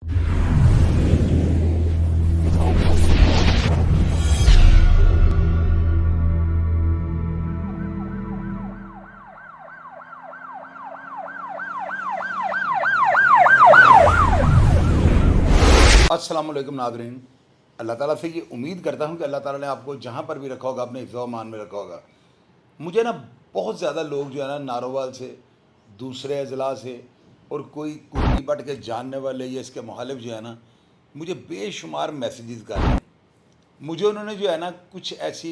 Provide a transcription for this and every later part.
अस्सलाम वालेकुम नाज़रीन। अल्लाह ताला से ये उम्मीद करता हूँ कि अल्लाह ताला ने आपको जहाँ पर भी रखा होगा अपने हिफ्ज़ व अमान में रखा होगा। मुझे ना बहुत ज़्यादा लोग जो है ना नारोवाल से, दूसरे अज़ला से और कोई कुर्की बट के जानने वाले या इसके मुखालिफ जो है ना, मुझे बेशुमार मैसेजेस कर रहे हैं। मुझे उन्होंने जो है ना कुछ ऐसी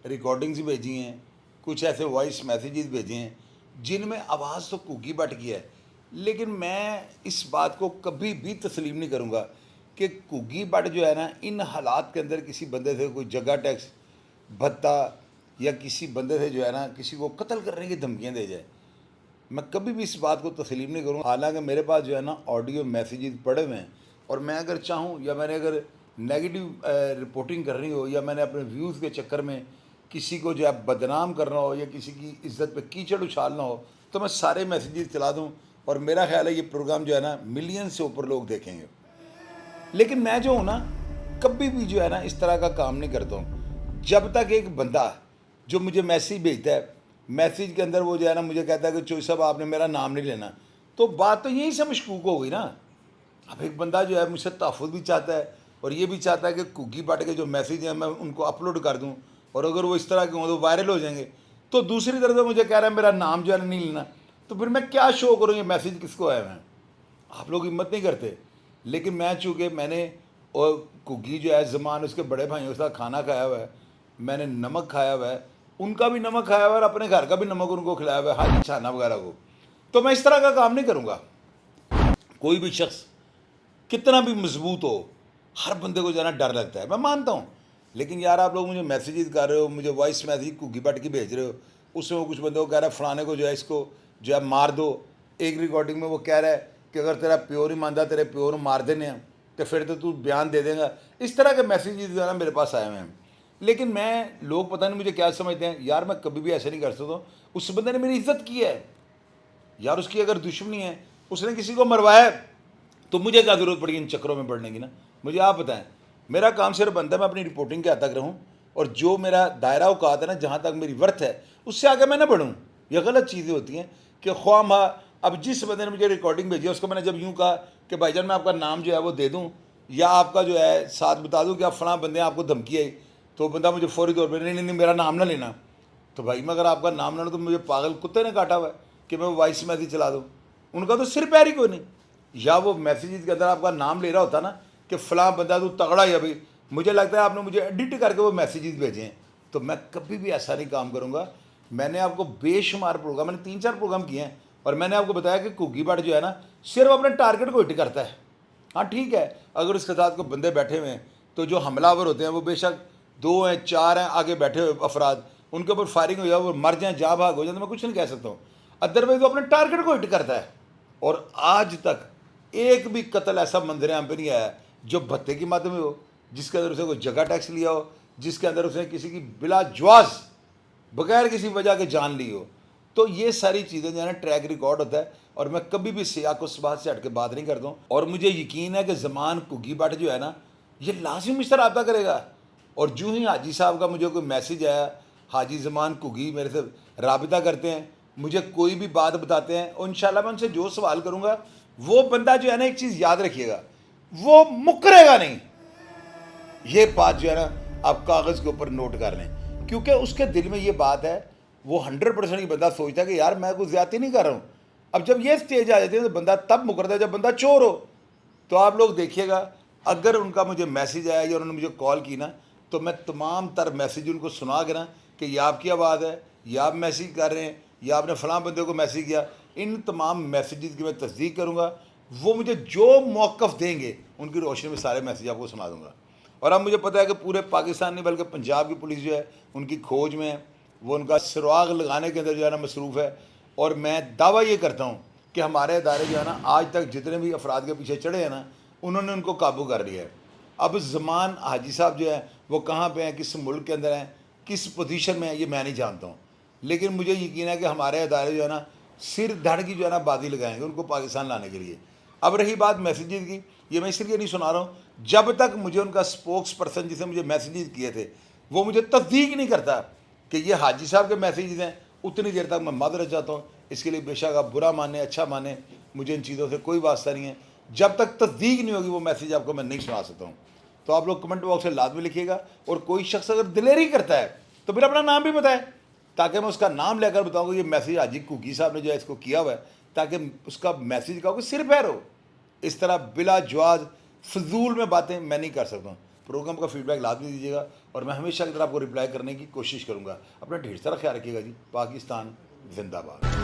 रिकॉर्डिंग्स भेजी हैं, कुछ ऐसे वॉइस मैसेजेस भेजे हैं जिनमें आवाज़ तो कुकी बट की है, लेकिन मैं इस बात को कभी भी तस्लीम नहीं करूँगा कि कुकी बट जो है ना इन हालात के अंदर किसी बंदे से कोई जगह टैक्स भत्ता या किसी बंदे से जो है ना किसी को कत्ल करने की धमकियाँ दे जाए। मैं कभी भी इस बात को तस्लीम नहीं करूँगा। हालांकि मेरे पास जो है ना ऑडियो मैसेजेस पड़े हुए हैं और मैं अगर चाहूँ या मैंने अगर नेगेटिव रिपोर्टिंग करनी हो या मैंने अपने व्यूज़ के चक्कर में किसी को जो है बदनाम करना हो या किसी की इज्जत पे कीचड़ उछालना हो तो मैं सारे मैसेजेस चला दूँ और मेरा ख्याल है ये प्रोग्राम जो है ना मिलियन से ऊपर लोग देखेंगे। लेकिन मैं जो हूँ ना कभी भी जो है ना इस तरह का काम नहीं करता हूँ। जब तक एक बंदा जो मुझे मैसेज भेजता है, मैसेज के अंदर वो जो है ना मुझे कहता है कि चोई साहब आपने मेरा नाम नहीं लेना, तो बात तो यहीं से मशकूक हो गई ना। अब एक बंदा जो है मुझसे तहफ़्फ़ुज़ भी चाहता है और ये भी चाहता है कि कुकी बट के जो मैसेज हैं मैं उनको अपलोड कर दूँ और अगर वो इस तरह के हों तो वायरल हो जाएंगे। तो दूसरी तरफ से मुझे कह रहा है मेरा नाम जो है नहीं लेना, तो फिर मैं क्या शो करूँ ये मैसेज किसको आए हैं। आप लोग हिम्मत नहीं करते। लेकिन मैं चूँकि मैंने और कुकी जो है ज़मान उसके बड़े भाइयों के साथ खाना खाया हुआ है, मैंने नमक खाया हुआ है, उनका भी नमक खाया हुआ है और अपने घर का भी नमक उनको खिलाया हुआ है, हाजी छाना वगैरह को, तो मैं इस तरह का काम नहीं करूँगा। कोई भी शख्स कितना भी मजबूत हो, हर बंदे को जो है ना डर लगता है, मैं मानता हूँ। लेकिन यार आप लोग मुझे मैसेजेस कर रहे हो, मुझे वॉइस मैसेज कुकी बट की भेज रहे हो, उसमें वो कुछ बंदों को कह रहा है फलाने को जो है इसको जो है मार दो। एक रिकॉर्डिंग में वो कह रहा है कि अगर तेरा प्योर ही मानता तेरे प्योर मार देने हैं तो फिर तो तू बयान दे देगा। इस तरह के मैसेजेस जो है ना मेरे पास आए हुए हैं। लेकिन मैं लोग पता नहीं मुझे क्या समझते हैं यार, मैं कभी भी ऐसे नहीं कर सकता। उस बंदे ने मेरी इज्जत की है यार, उसकी अगर दुश्मनी है, उसने किसी को मरवाया है, तो मुझे क्या ज़रूरत पड़ी इन चक्करों में पड़ने की ना। मुझे आप बताएं, मेरा काम सिर्फ बनता है मैं अपनी रिपोर्टिंग के हद तक रहूँ और जो मेरा दायरा औकात है ना, जहाँ तक मेरी वर्थ है उससे आगे मैं ना बढ़ूँ। ये गलत चीज़ें होती हैं कि ख्वामा। अब जिस बंदे ने मुझे रिकॉर्डिंग भेजी उसको मैंने जब यूँ कहा कि भाईजान मैं आपका नाम जो है वो दे दूँ या आपका जो है साथ बता दूँ कि आप फलां बंदे आपको धमकी आई, तो बंदा मुझे फौरी तौर पर नहीं मेरा नाम ना लेना। तो भाई मैं अगर आपका नाम ना लो तो मुझे पागल कुत्ते ने काटा हुआ है कि मैं वॉइस मैसेज चला दूँ। उनका तो सिर पैर ही कोई नहीं। या वो मैसेजेस के अंदर आपका नाम ले रहा होता ना कि फ़लाँ बंदा तू तगड़ा है, अभी मुझे लगता है आपने मुझे एडिट करके वो मैसेजेस भेजे हैं, तो मैं कभी भी ऐसा नहीं काम करूँगा। मैंने आपको बेशुमार प्रोग्राम, मैंने 3-4 प्रोग्राम किए हैं और मैंने आपको बताया कि कुकी बट जो है ना सिर्फ अपने टारगेट को हिट करता है। हाँ ठीक है, अगर उसके साथ कोई बंदे बैठे हुए हैं तो जो हमलावर होते हैं वो बेशक 2 हैं 4 हैं आगे बैठे हुए अफराद, उनके ऊपर फायरिंग हो जाए वो मर जाएँ जहाँ भाग हो जाए तो मैं कुछ नहीं कह सकता हूँ। अदरवाइज वो अपने टारगेट को हिट करता है। और आज तक एक भी कत्ल ऐसा मंजर आम पे नहीं आया जो भत्ते की मद में हो, जिसके अंदर उसने कोई जगह टैक्स लिया हो, जिसके अंदर उसने किसी की बिला ज्वाज बगैर किसी वजह के जान ली हो। तो ये सारी चीज़ें जो है ना ट्रैक रिकॉर्ड होता है और मैं कभी भी सियाक उस बात से हट के बात नहीं करता हूँ। और मुझे यकीन है कि ज़मान कुकी बट जो है ना ये लाजिम मुझसे रब्ता करेगा। और जो ही हाजी साहब का मुझे कोई मैसेज आया, हाजी ज़मान कुकी मेरे से रब्ता करते हैं, मुझे कोई भी बात बताते हैं और इंशाल्लाह मैं उनसे जो सवाल करूँगा वो बंदा जो है ना एक चीज़ याद रखिएगा, वो मुकरेगा नहीं। ये बात जो है ना आप कागज़ के ऊपर नोट कर लें, क्योंकि उसके दिल में ये बात है। वो 100% ये बंदा सोचता है कि यार मैं कुछ ज़्यादती नहीं कर रहा हूँ। अब जब ये स्टेज आ जाती है तो बंदा तब मुकरता है जब बंदा चोर हो। तो आप लोग देखिएगा, अगर उनका मुझे मैसेज आया या उन्होंने मुझे कॉल की ना तो मैं तमाम तर मैसेज उनको सुना के ना कि ये आपकी आवाज़ है, या आप मैसेज कर रहे हैं, या आपने फ़लाँ बंदे को मैसेज किया, इन तमाम मैसेजेस की मैं तस्दीक करूँगा। वो मुझे जो मौक़िफ़ देंगे उनकी रोशनी में सारे मैसेज आपको सुना दूँगा। और अब मुझे पता है कि पूरे पाकिस्तान नहीं बल्कि पंजाब की पुलिस जो है उनकी खोज में है, वो उनका सुराग लगाने के अंदर जो है ना मसरूफ़ है। और मैं दावा ये करता हूँ कि हमारे अदारे जो है ना आज तक जितने भी अफराद के पीछे चढ़े हैं ना उन्होंने उनको काबू कर लिया है। अब ज़मान हाजी साहब जो है वो कहाँ पे हैं, किस मुल्क के अंदर हैं, किस पोजीशन में है, ये मैं नहीं जानता हूँ। लेकिन मुझे यकीन है कि हमारे अदारे जो है ना सिर धड़ की जो है ना बाजी लगाएंगे उनको पाकिस्तान लाने के लिए। اب رہی بات میسیجز کی، یہ میں اس لیے نہیں سنا رہا ہوں جب تک مجھے ان کا سپوکس پرسن جسے مجھے میسیجز کیے تھے وہ مجھے تصدیق نہیں کرتا کہ یہ حاجی صاحب کے میسیجز ہیں، اتنی دیر تک میں معذرت چاہتا ہوں. اس کے لیے بے شک آپ برا مانیں اچھا مانیں، مجھے ان چیزوں سے کوئی واسطہ نہیں ہے. جب تک تصدیق نہیں ہوگی وہ میسیج آپ کو میں نہیں سنا سکتا ہوں. تو آپ لوگ کمنٹ باکس میں لازمی لکھیے گا، اور کوئی شخص اگر دلیری کرتا ہے تو پھر اپنا نام بھی بتائے تاکہ میں اس کا نام لے کر بتاؤں گا یہ میسیج حاجی کوکی صاحب نے جو ہے اس کو کیا ہوا ہے، تاکہ اس کا میسیج کا کوئی سر پیر ہو. اس طرح بلا جواز فضول میں باتیں میں نہیں کر سکتا ہوں. پروگرام کا فیڈ بیک لازمی دیجیے گا، اور میں ہمیشہ کی طرح آپ کو رپلائی کرنے کی کوشش کروں گا. اپنا ڈھیر سارا خیال رکھیے گا جی. پاکستان زندہ باد.